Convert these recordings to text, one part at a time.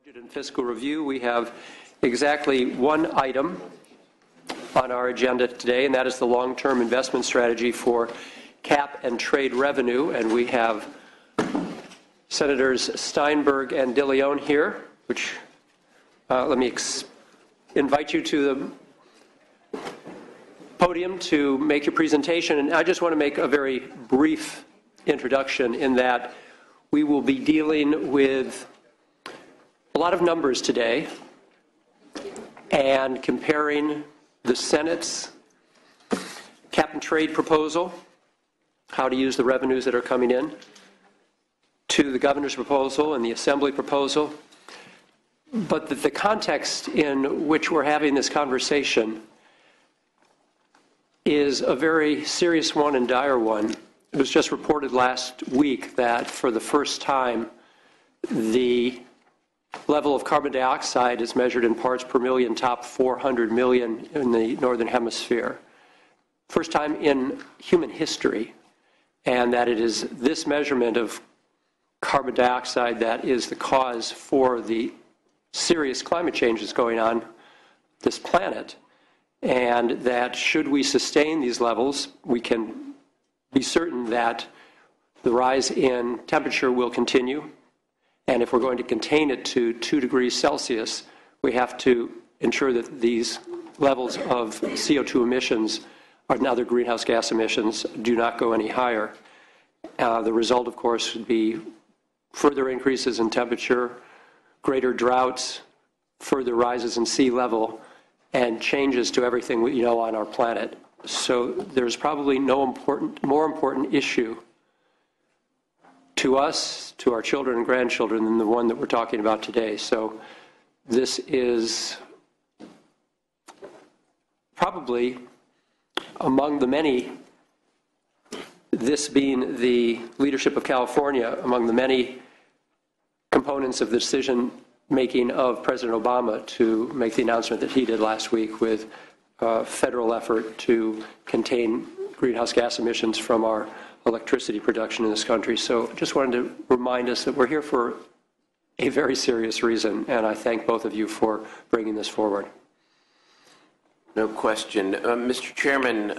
Budget and fiscal review. We have exactly one item on our agenda today, and that is the long-term investment strategy for cap and trade revenue. And we have Senators Steinberg and DeLeon here, which let me invite you to the podium to make your presentation. And I just want to make a very brief introduction in that we will be dealing with a lot of numbers today and comparing the Senate's cap and trade proposal, how to use the revenues that are coming in, to the governor's proposal and the assembly proposal. But the context in which we're having this conversation is a very serious one and dire one. It was just reported last week that for the first time, the level of carbon dioxide is measured in parts per million, top 400 million in the Northern Hemisphere. First time in human history, and that it is this measurement of carbon dioxide that is the cause for the serious climate change that's going on this planet, and that should we sustain these levels, we can be certain that the rise in temperature will continue. And if we're going to contain it to 2 degrees Celsius, we have to ensure that these levels of CO2 emissions and other greenhouse gas emissions do not go any higher. The result, of course, would be further increases in temperature, greater droughts, further rises in sea level, and changes to everything we know on our planet. So there's probably no more important issue to us, to our children and grandchildren, than the one that we're talking about today. So this is probably among the many, this being the leadership of California, among the many components of the decision making of President Obama to make the announcement that he did last week with a federal effort to contain greenhouse gas emissions from our electricity production in this country. So just wanted to remind us that we're here for a very serious reason, and I thank both of you for bringing this forward. No question. Mr. Chairman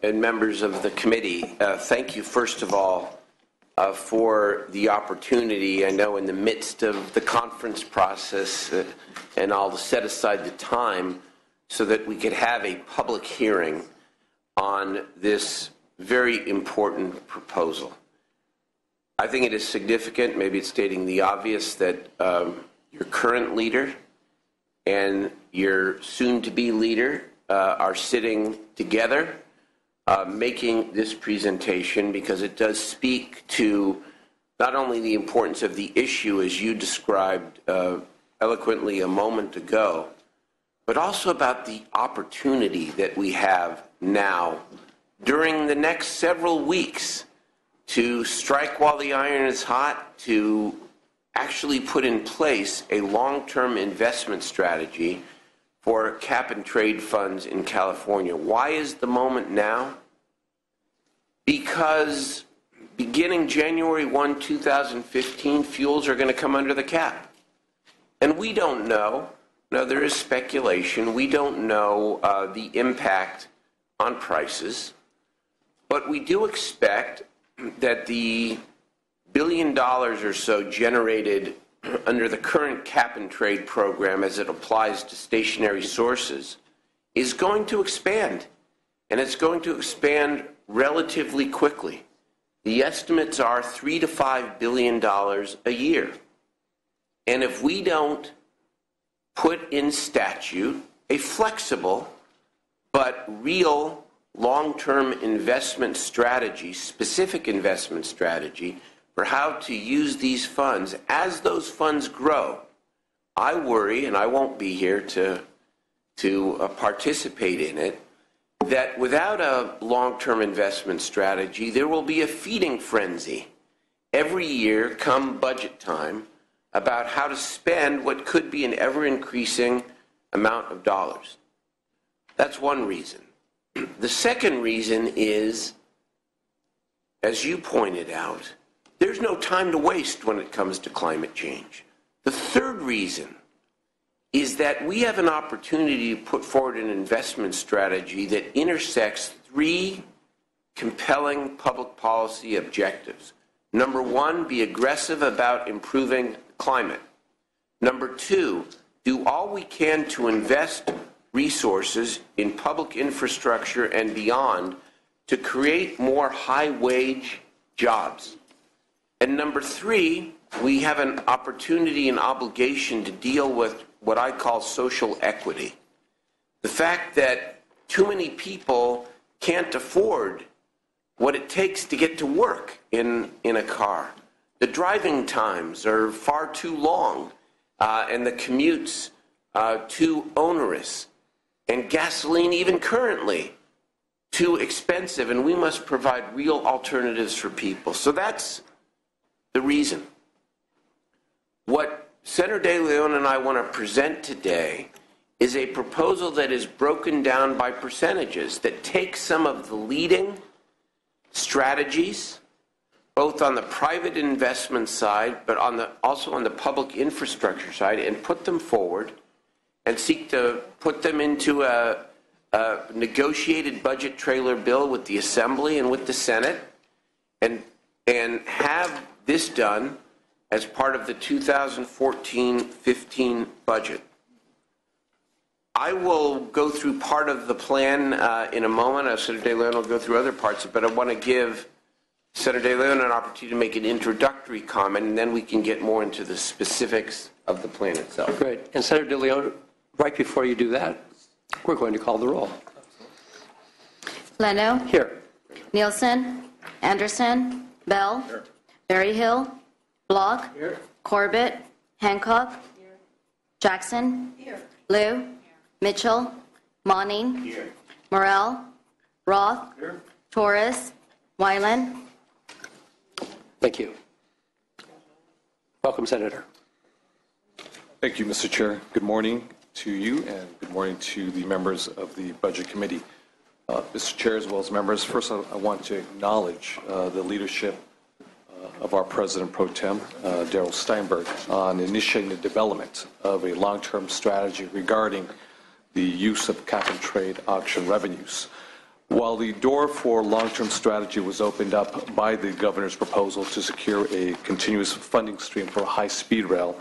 and members of the committee, thank you first of all for the opportunity. I know in the midst of the conference process, and I'll set aside the time so that we could have a public hearing on this very important proposal. I think it is significant, maybe it's stating the obvious, that your current leader and your soon-to-be leader are sitting together making this presentation, because it does speak to not only the importance of the issue as you described eloquently a moment ago, but also about the opportunity that we have now during the next several weeks to strike while the iron is hot, to actually put in place a long-term investment strategy for cap and trade funds in California. Why is the moment now? Because beginning January 1, 2015, fuels are going to come under the cap. And we don't know. No, there is speculation. We don't know the impact on prices. But we do expect that the $1 billion or so generated under the current cap and trade program as it applies to stationary sources is going to expand. And it's going to expand relatively quickly. The estimates are $3 to $5 billion a year. And if we don't put in statute a flexible but real long-term investment strategy, specific investment strategy for how to use these funds as those funds grow, I worry, and I won't be here to participate in it, that without a long-term investment strategy, there will be a feeding frenzy every year come budget time about how to spend what could be an ever-increasing amount of dollars. That's one reason. The second reason is, as you pointed out, there's no time to waste when it comes to climate change. The third reason is that we have an opportunity to put forward an investment strategy that intersects three compelling public policy objectives. Number one, be aggressive about improving climate. Number two, do all we can to invest resources in public infrastructure and beyond to create more high-wage jobs. And number three, we have an opportunity and obligation to deal with what I call social equity. The fact that too many people can't afford what it takes to get to work in a car. The driving times are far too long, and the commutes too onerous, and gasoline, even currently, too expensive, and we must provide real alternatives for people. So that's the reason. What Senator De Leon and I want to present today is a proposal that is broken down by percentages, that takes some of the leading strategies, both on the private investment side, but also on the public infrastructure side, and put them forward and seek to put them into a negotiated budget trailer bill with the Assembly and with the Senate, and have this done as part of the 2014-15 budget. I will go through part of the plan in a moment. Senator De Leon will go through other parts, but I want to give Senator De Leon an opportunity to make an introductory comment, and then we can get more into the specifics of the plan itself. Great. And Senator De Leon, right before you do that, we're going to call the roll. Leno. Here. Nielsen. Anderson. Bell. Here. Berryhill. Block. Here. Corbett. Hancock. Here. Jackson. Here. Liu. Mitchell. Monning. Here. Morrell. Roth. Here. Torres. Wyland. Thank you. Welcome, Senator. Thank you, Mr. Chair. Good morning to you, and good morning to the members of the Budget Committee. Mr. Chair, as well as members, first I want to acknowledge the leadership of our President Pro Tem, Darrell Steinberg, on initiating the development of a long-term strategy regarding the use of cap-and-trade auction revenues. While the door for long-term strategy was opened up by the governor's proposal to secure a continuous funding stream for high-speed rail,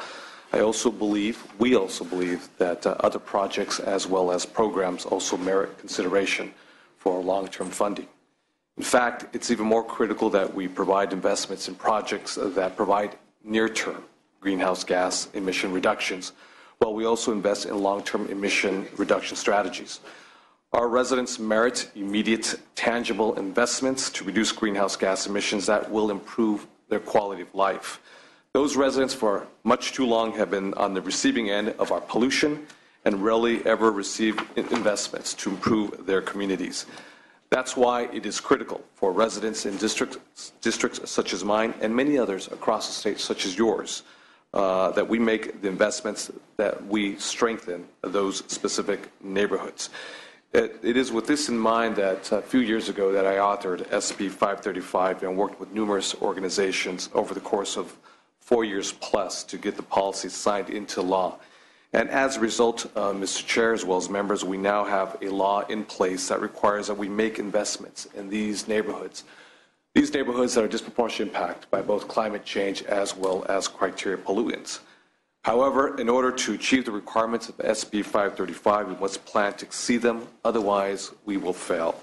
we also believe that other projects as well as programs also merit consideration for long-term funding. In fact, it's even more critical that we provide investments in projects that provide near-term greenhouse gas emission reductions, while we also invest in long-term emission reduction strategies. Our residents merit immediate, tangible investments to reduce greenhouse gas emissions that will improve their quality of life. Those residents for much too long have been on the receiving end of our pollution and rarely ever receive investments to improve their communities. That's why it is critical for residents in districts such as mine and many others across the state, such as yours, that we make the investments that we strengthen those specific neighborhoods. It is with this in mind that a few years ago that I authored SB 535 and worked with numerous organizations over the course of 4 years plus to get the policy signed into law. And as a result, Mr. Chair, as well as members, we now have a law in place that requires that we make investments in these neighborhoods that are disproportionately impacted by both climate change as well as criteria pollutants. However, in order to achieve the requirements of SB 535, we must plan to exceed them, otherwise we will fail.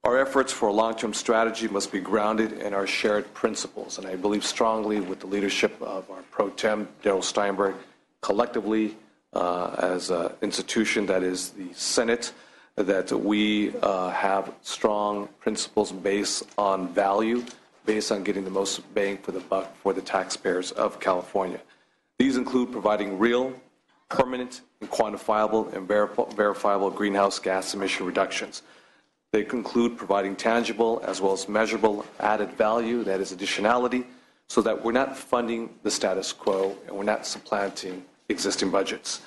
Our efforts for a long-term strategy must be grounded in our shared principles, and I believe strongly with the leadership of our Pro Tem, Darrell Steinberg, collectively as an institution that is the Senate, that we have strong principles based on value, based on getting the most bang for the buck for the taxpayers of California. These include providing real, permanent, and quantifiable and verifiable greenhouse gas emission reductions. They conclude providing tangible as well as measurable added value, that is additionality, so that we're not funding the status quo and we're not supplanting existing budgets.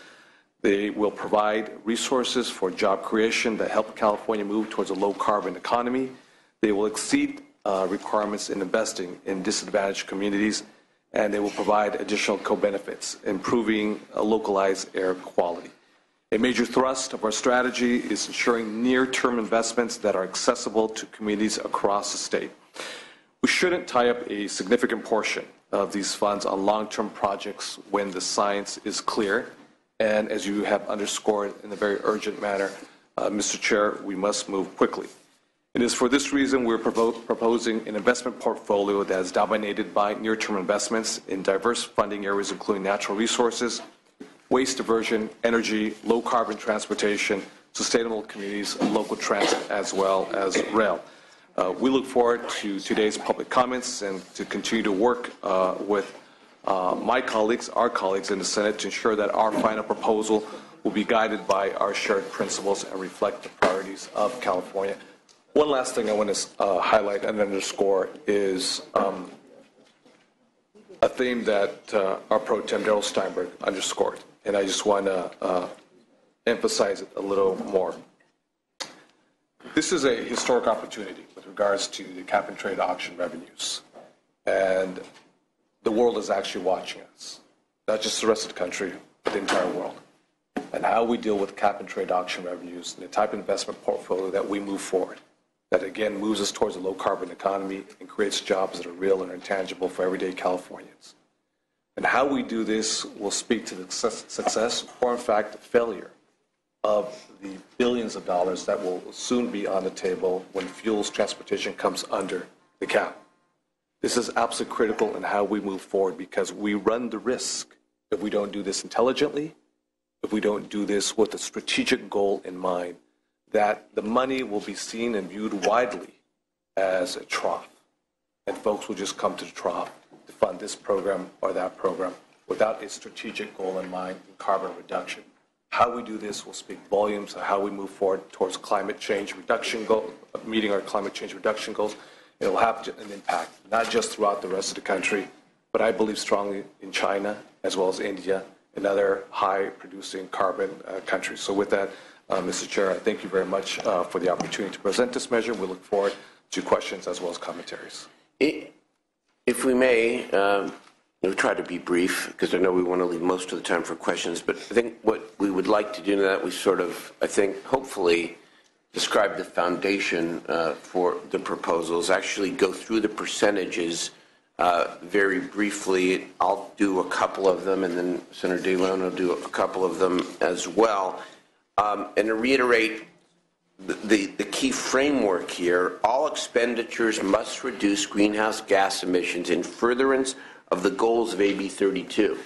They will provide resources for job creation that help California move towards a low-carbon economy. They will exceed requirements in investing in disadvantaged communities, and they will provide additional co-benefits, improving localized air quality. A major thrust of our strategy is ensuring near-term investments that are accessible to communities across the state. We shouldn't tie up a significant portion of these funds on long-term projects when the science is clear, and as you have underscored in a very urgent manner, Mr. Chair, we must move quickly. It is for this reason we're proposing an investment portfolio that is dominated by near-term investments in diverse funding areas including natural resources, waste diversion, energy, low-carbon transportation, sustainable communities, local transit, as well as rail. We look forward to today's public comments and to continue to work with my colleagues, our colleagues in the Senate, to ensure that our final proposal will be guided by our shared principles and reflect the priorities of California. One last thing I want to highlight and underscore is a theme that our Pro Tem Darrell Steinberg underscored, and I just want to emphasize it a little more. This is a historic opportunity with regards to the cap and trade auction revenues, and the world is actually watching us, not just the rest of the country, but the entire world, and how we deal with cap and trade auction revenues and the type of investment portfolio that we move forward, that again moves us towards a low-carbon economy and creates jobs that are real and intangible for everyday Californians. And how we do this will speak to the success or, in fact, failure of the billions of dollars that will soon be on the table when fuels transportation comes under the cap. This is absolutely critical in how we move forward because we run the risk, if we don't do this intelligently, if we don't do this with a strategic goal in mind, that the money will be seen and viewed widely as a trough. And folks will just come to the trough to fund this program or that program without a strategic goal in mind in carbon reduction. How we do this will speak volumes of how we move forward towards climate change reduction goal, meeting our climate change reduction goals. It will have an impact, not just throughout the rest of the country, but I believe strongly in China as well as India and other high-producing carbon countries. So with that, Mr. Chair, I thank you very much for the opportunity to present this measure. We look forward to questions as well as commentaries. If we may, we'll try to be brief because I know we want to leave most of the time for questions, but I think what we would like to do now, we sort of, I think, hopefully describe the foundation for the proposals, actually go through the percentages very briefly. I'll do a couple of them, and then Senator De Leon will do a couple of them as well. And to reiterate the key framework here, all expenditures must reduce greenhouse gas emissions in furtherance of the goals of AB 32.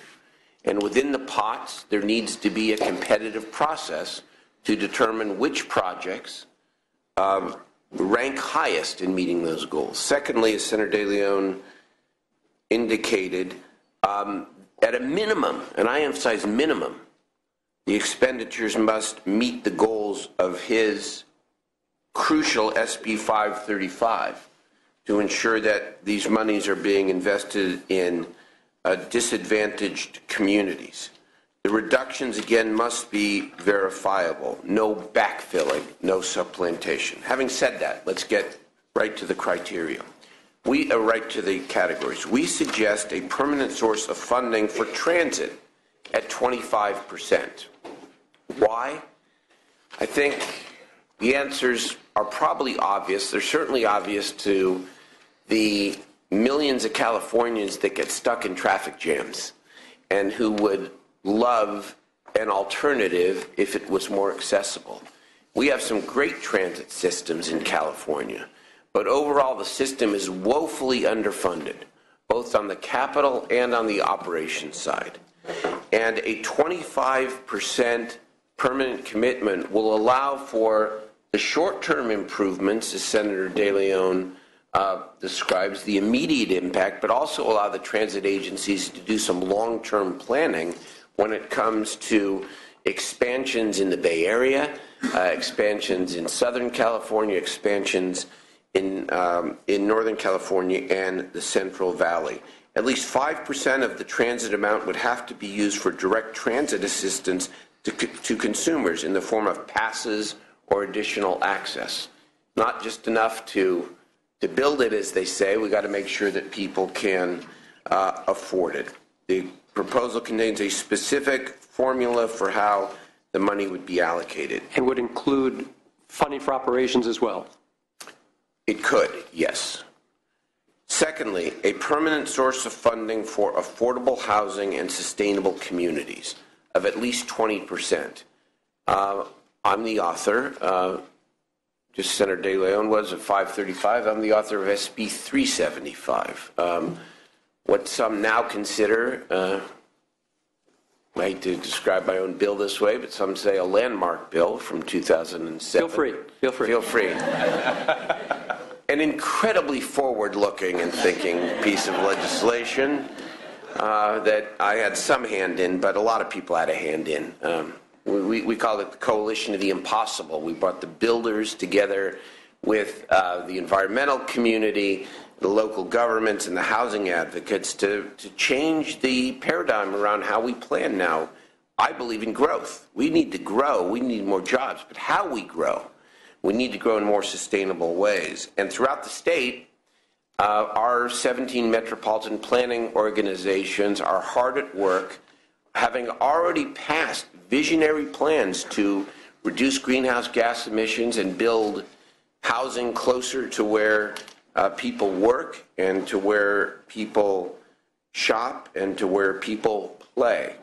And within the pots, there needs to be a competitive process to determine which projects rank highest in meeting those goals. Secondly, as Senator De Leon indicated, at a minimum, and I emphasize minimum, the expenditures must meet the goals of his crucial SB 535 to ensure that these monies are being invested in disadvantaged communities. The reductions, again, must be verifiable. No backfilling, no supplantation. Having said that, let's get right to the criteria. Right to the categories. We suggest a permanent source of funding for transit at 25%. Why? I think the answers are probably obvious. They're certainly obvious to the millions of Californians that get stuck in traffic jams and who would love an alternative if it was more accessible. We have some great transit systems in California, but overall the system is woefully underfunded, both on the capital and on the operations side. And a 25% permanent commitment will allow for the short-term improvements, as Senator De Leon describes, the immediate impact, but also allow the transit agencies to do some long-term planning when it comes to expansions in the Bay Area, expansions in Southern California, expansions in Northern California and the Central Valley. At least 5% of the transit amount would have to be used for direct transit assistance to consumers in the form of passes or additional access. Not just enough to build it, as they say. We've got to make sure that people can afforded. The proposal contains a specific formula for how the money would be allocated. And would include funding for operations as well? It could, yes. Secondly, a permanent source of funding for affordable housing and sustainable communities of at least 20%. I'm the author, just Senator De Leon was at 535. I'm the author of SB 375. What some now consider, I hate to describe my own bill this way, but some say a landmark bill from 2007. Feel free. Feel free. Feel free. An incredibly forward-looking and thinking piece of legislation that I had some hand in, but a lot of people had a hand in. We call it the Coalition of the Impossible. We brought the builders together with the environmental community, the local governments, and the housing advocates to change the paradigm around how we plan now. I believe in growth. We need to grow. We need more jobs. But how we grow, we need to grow in more sustainable ways. And throughout the state, our 17 metropolitan planning organizations are hard at work, having already passed visionary plans to reduce greenhouse gas emissions and build housing closer to where people work and to where people shop and to where people play.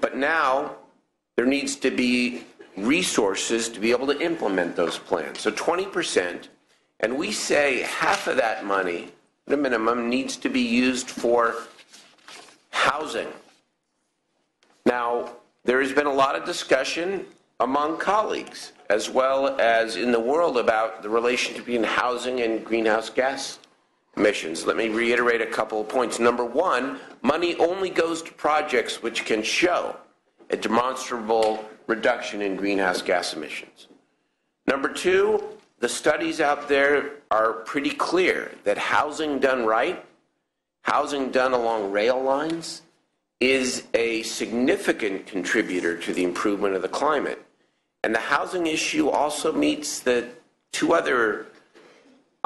But now there needs to be resources to be able to implement those plans. So 20%, and we say half of that money, the minimum, needs to be used for housing. Now, there has been a lot of discussion among colleagues as well as in the world about the relationship between housing and greenhouse gas emissions. Let me reiterate a couple of points. Number one, money only goes to projects which can show a demonstrable reduction in greenhouse gas emissions. Number two, the studies out there are pretty clear that housing done right, housing done along rail lines, is a significant contributor to the improvement of the climate. And the housing issue also meets the two other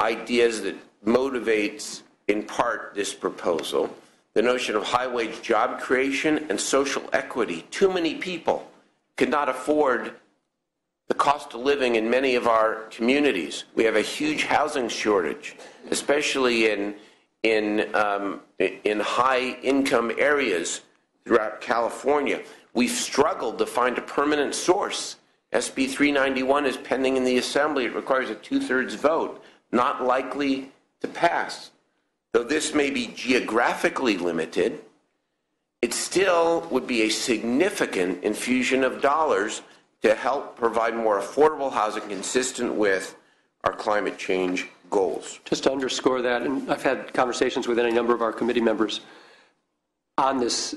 ideas that motivates, in part, this proposal. The notion of high-wage job creation and social equity. Too many people cannot afford the cost of living in many of our communities. We have a huge housing shortage, especially in high-income areas throughout California. We've struggled to find a permanent source. SB 391 is pending in the Assembly. It requires a 2/3 vote. Not likely to pass. Though this may be geographically limited, it still would be a significant infusion of dollars to help provide more affordable housing consistent with our climate change goals. Just to underscore that, and I've had conversations with any number of our committee members on this,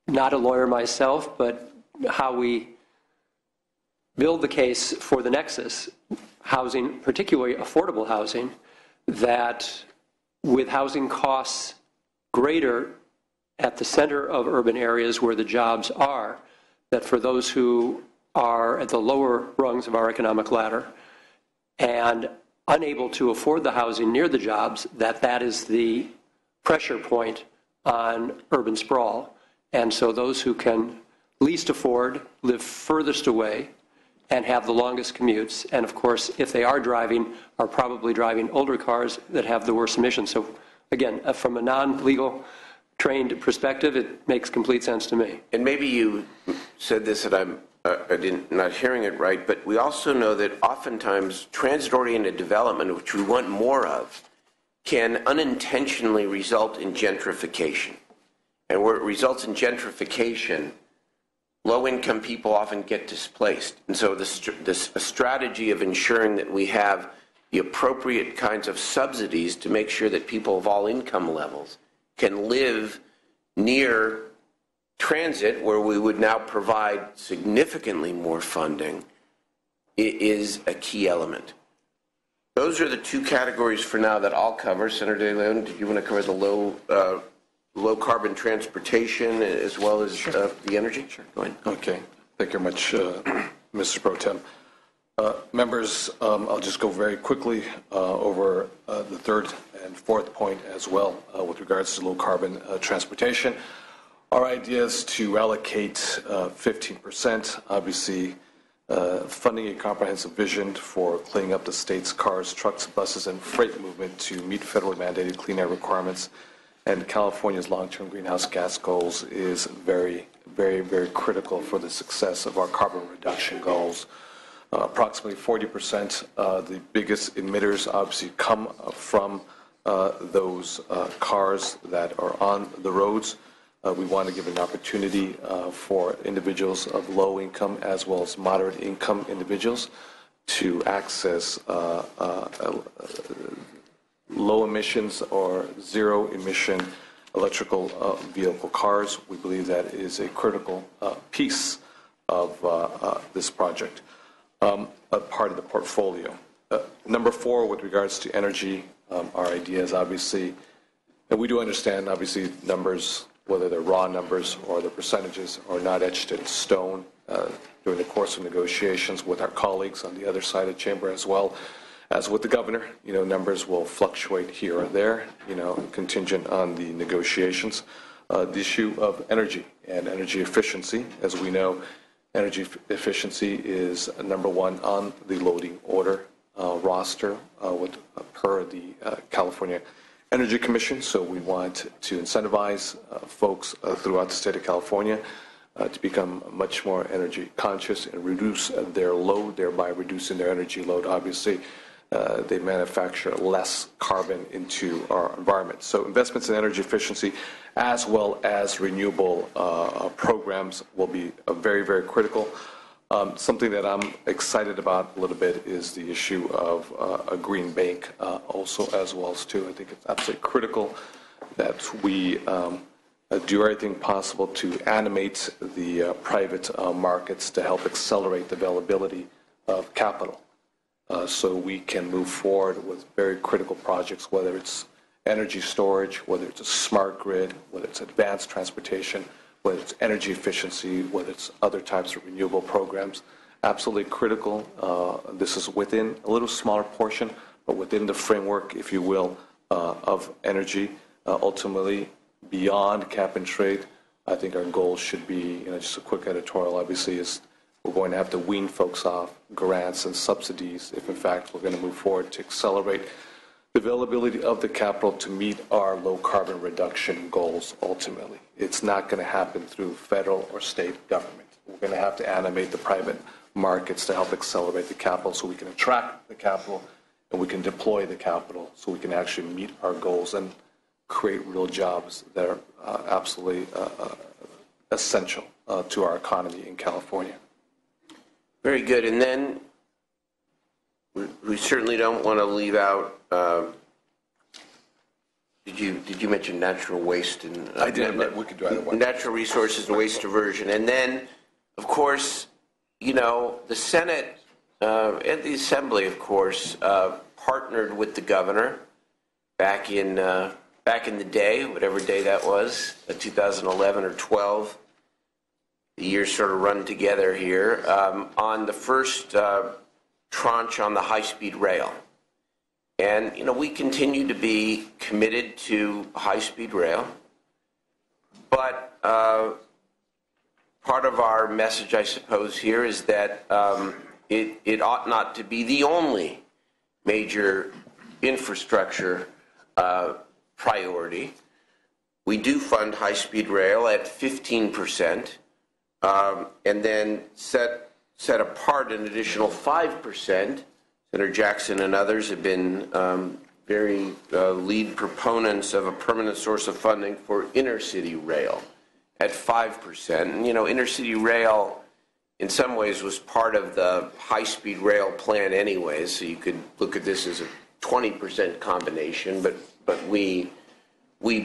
not a lawyer myself, but how we build the case for the nexus, housing, particularly affordable housing, that with housing costs greater at the center of urban areas where the jobs are, that for those who are at the lower rungs of our economic ladder and unable to afford the housing near the jobs, that is the pressure point on urban sprawl. And so those who can least afford, live furthest away, and have the longest commutes, and of course, if they are driving, are probably driving older cars that have the worst emissions. So again, from a non-legal trained perspective, it makes complete sense to me. And maybe you said this and I'm not hearing it right, but we also know that oftentimes transit-oriented development, which we want more of, can unintentionally result in gentrification. And where it results in gentrification, low-income people often get displaced. And so this strategy of ensuring that we have the appropriate kinds of subsidies to make sure that people of all income levels can live near transit, where we would now provide significantly more funding, is a key element. Those are the two categories for now that I'll cover. Senator De Leon, did you want to cover the low carbon transportation as well as the energy? Sure. Go ahead. Okay. Thank you very much, Mr. Pro Tem. Members, I'll just go very quickly over the third and fourth point as well with regards to low-carbon transportation. Our idea is to allocate 15%, obviously funding a comprehensive vision for cleaning up the state's cars, trucks, buses, and freight movement to meet federally mandated clean air requirements. And California's long-term greenhouse gas goals is very, very, very critical for the success of our carbon reduction goals. Approximately 40%, the biggest emitters obviously come from those cars that are on the roads. We want to give an opportunity for individuals of low income as well as moderate income individuals to access low emissions or zero emission electrical vehicle cars. We believe that is a critical piece of this project, a part of the portfolio. Number 4, with regards to energy, our idea is obviously, and we do understand obviously numbers, whether they're raw numbers or the percentages, are not etched in stone. During the course of negotiations with our colleagues on the other side of the chamber, as well as with the governor, numbers will fluctuate here or there, contingent on the negotiations. The issue of energy and energy efficiency, as we know, energy efficiency is number 1 on the loading order roster per the California Energy Commission. So we want to incentivize folks throughout the state of California to become much more energy conscious and reduce their load, thereby reducing their energy load. Obviously, they manufacture less carbon into our environment. So investments in energy efficiency as well as renewable programs will be very, very critical. Something that I'm excited about a little bit is the issue of a green bank also as well as too. I think it's absolutely critical that we do everything possible to animate the private markets to help accelerate the availability of capital so we can move forward with very critical projects, whether it's energy storage, whether it's a smart grid, whether it's advanced transportation, whether it's energy efficiency, whether it's other types of renewable programs. Absolutely critical. This is within a little smaller portion, but within the framework, if you will, of energy. Ultimately, beyond cap and trade, I think our goal should be, just a quick editorial, obviously, is we're going to have to wean folks off grants and subsidies if, in fact, we're going to move forward to accelerate the availability of the capital to meet our low carbon reduction goals ultimately. It's not going to happen through federal or state government. We're going to have to animate the private markets to help accelerate the capital so we can attract the capital and we can deploy the capital so we can actually meet our goals and create real jobs that are absolutely essential to our economy in California. Very good. And then we certainly don't want to leave out. Did you mention natural waste and? I did, but we could do either one. Natural resources and waste diversion, and then, of course, the Senate and the Assembly, of course, partnered with the governor back in the day, whatever day that was, 2011 or 12. The years sort of run together here on the first tranche on the high-speed rail. And, we continue to be committed to high-speed rail. But part of our message, I suppose, here is that it ought not to be the only major infrastructure priority. We do fund high-speed rail at 15%, and then set apart an additional 5%. Senator Jackson and others have been very lead proponents of a permanent source of funding for inner-city rail at 5%. And, inner-city rail, in some ways, was part of the high-speed rail plan anyways, so you could look at this as a 20% combination, but we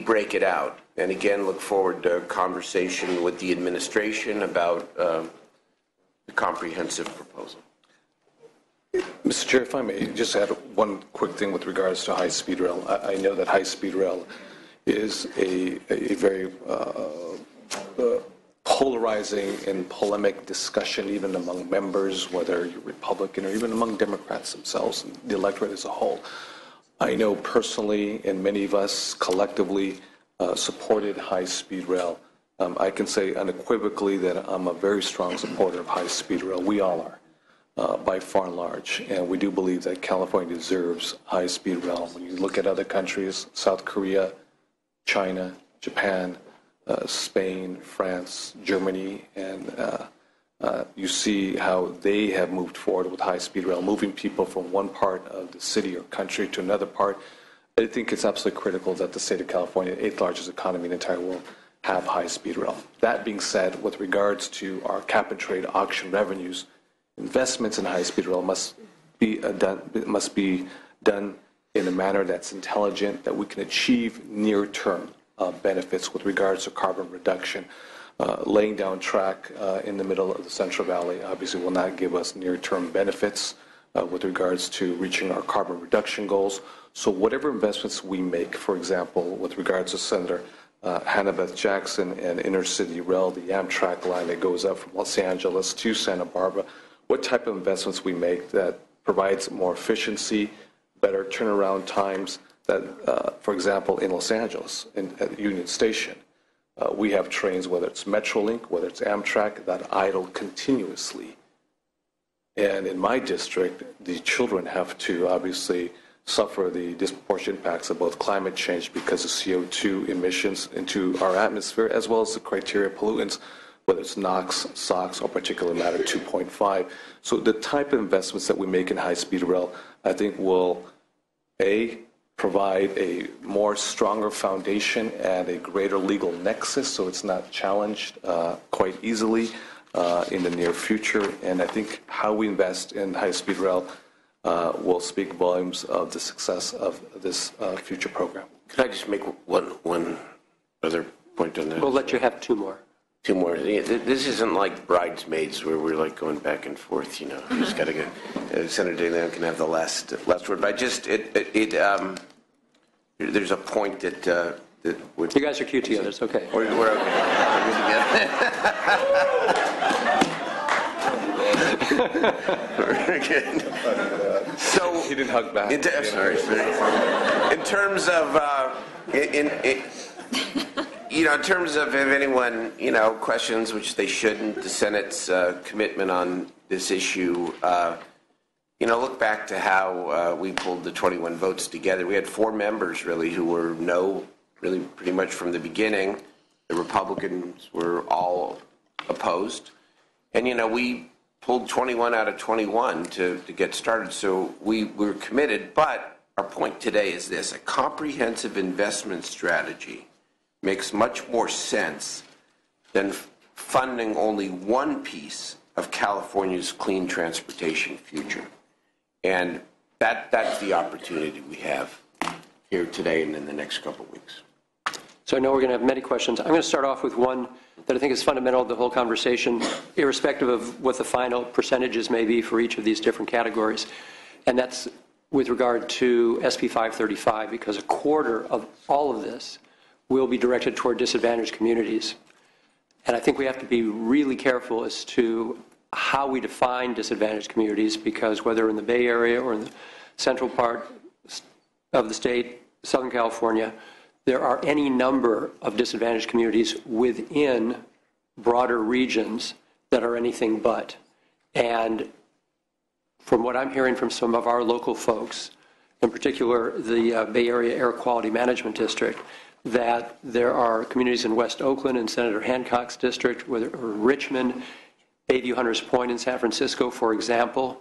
break it out. And again, look forward to a conversation with the administration about the comprehensive proposal. Mr. Chair, if I may just add one quick thing with regards to high-speed rail. I know that high-speed rail is a very polarizing and polemic discussion even among members, whether you're Republican or even among Democrats themselves and the electorate as a whole. I know personally, and many of us collectively supported high-speed rail. I can say unequivocally that I'm a very strong supporter of high-speed rail. We all are, by far and large. And we do believe that California deserves high-speed rail. When you look at other countries, South Korea, China, Japan, Spain, France, Germany, and you see how they have moved forward with high-speed rail, moving people from one part of the city or country to another part. I think it's absolutely critical that the state of California, the eighth largest economy in the entire world, have high-speed rail. That being said, with regards to our cap-and-trade auction revenues, investments in high-speed rail must be done in a manner that's intelligent, that we can achieve near-term benefits with regards to carbon reduction. Laying down track in the middle of the Central Valley obviously will not give us near-term benefits with regards to reaching our carbon reduction goals. So whatever investments we make, for example, with regards to Senator Hannah-Beth Jackson and intercity rail, the Amtrak line that goes up from Los Angeles to Santa Barbara, what type of investments we make that provides more efficiency, better turnaround times, that, for example, in Los Angeles, at Union Station, we have trains, whether it's Metrolink, whether it's Amtrak, that idle continuously. And in my district, the children have to obviously suffer the disproportionate impacts of both climate change because of CO2 emissions into our atmosphere, as well as the criteria pollutants, whether it's NOx, SOx, or particulate matter 2.5. So the type of investments that we make in high-speed rail, I think will, provide a more stronger foundation and a greater legal nexus, so it's not challenged quite easily in the near future. And I think how we invest in high-speed rail will speak volumes of the success of this future program. Could I just make one other point on that? We'll let you have two more. Two more. This isn't like Bridesmaids where we're like going back and forth, you know. You just got to go. Senator DeLeon can have the last word. But I just, there's a point that would... You guys are cute together. It's okay. We're okay. We're good together. We're good. So He didn't hug back. Sorry. In terms of... in terms of if anyone, questions, which they shouldn't, the Senate's commitment on this issue, look back to how we pulled the 21 votes together. We had 4 members, really, who were no, really pretty much from the beginning. The Republicans were all opposed. And, we pulled 21 out of 21 to get started. So we were committed. But our point today is this: a comprehensive investment strategy makes much more sense than funding only one piece of California's clean transportation future. And that's the opportunity we have here today and in the next couple of weeks. So I know we're going to have many questions. I'm going to start off with one that I think is fundamental to the whole conversation, irrespective of what the final percentages may be for each of these different categories. And that's with regard to SB 535, because a quarter of all of this will be directed toward disadvantaged communities. And I think we have to be really careful as to how we define disadvantaged communities, because whether in the Bay Area or in the central part of the state, Southern California, there are any number of disadvantaged communities within broader regions that are anything but. And from what I'm hearing from some of our local folks, in particular the Bay Area Air Quality Management District, that there are communities in West Oakland and Senator Hancock's district, or Richmond, Bayview Hunters Point in San Francisco, for example.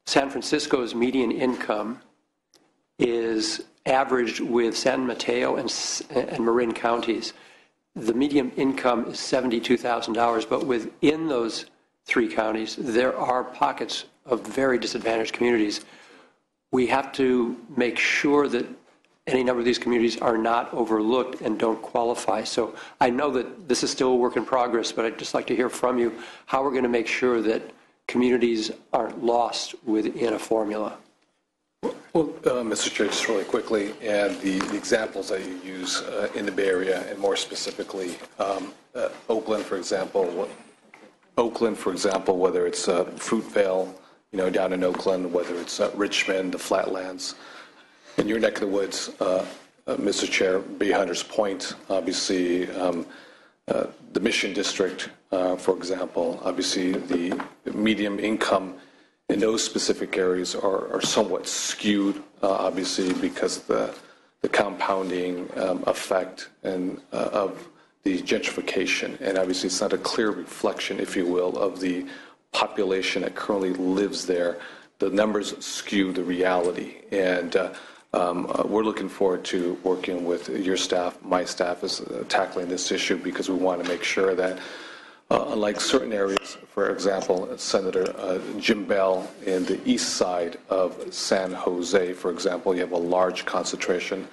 San Francisco's median income is averaged with San Mateo and Marin counties. The median income is $72,000, but within those 3 counties, there are pockets of very disadvantaged communities. We have to make sure that any number of these communities are not overlooked and don't qualify. So I know that this is still a work in progress, but I'd just like to hear from you how we're going to make sure that communities aren't lost within a formula. Well, Mr. Chair, just really quickly, and the examples that you use in the Bay Area, and more specifically, Oakland, for example, whether it's Fruitvale, down in Oakland, whether it's Richmond, the Flatlands, In your neck of the woods, Mr. Chair, Bay Hunters Point, obviously, the Mission District, for example, obviously the medium income in those specific areas are somewhat skewed, obviously, because of the compounding effect and of the gentrification. And obviously, it's not a clear reflection, if you will, of the population that currently lives there. The numbers skew the reality. And we're looking forward to working with your staff. My staff is tackling this issue because we want to make sure that, unlike certain areas, for example, Senator Jim Bell in the east side of San Jose, for example, you have a large concentration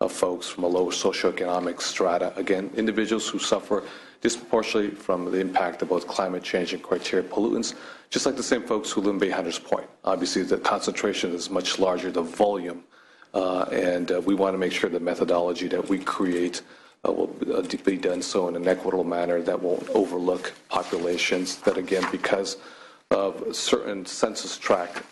of folks from a lower socioeconomic strata. Again, individuals who suffer disproportionately from the impact of both climate change and criteria pollutants, just like the same folks who live in Bay Hunters Point. Obviously, the concentration is much larger, the volume, and we want to make sure the methodology that we create will be done so in an equitable manner that won't overlook populations that, again, because of certain census tract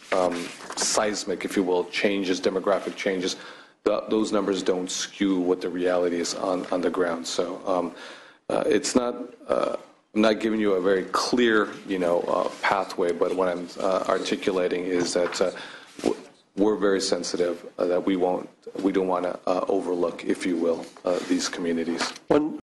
seismic, if you will, changes, demographic changes, those numbers don't skew what the reality is on the ground. So it's not, I'm not giving you a very clear, pathway, but what I'm articulating is that we're very sensitive that we don't want to overlook, if you will, these communities.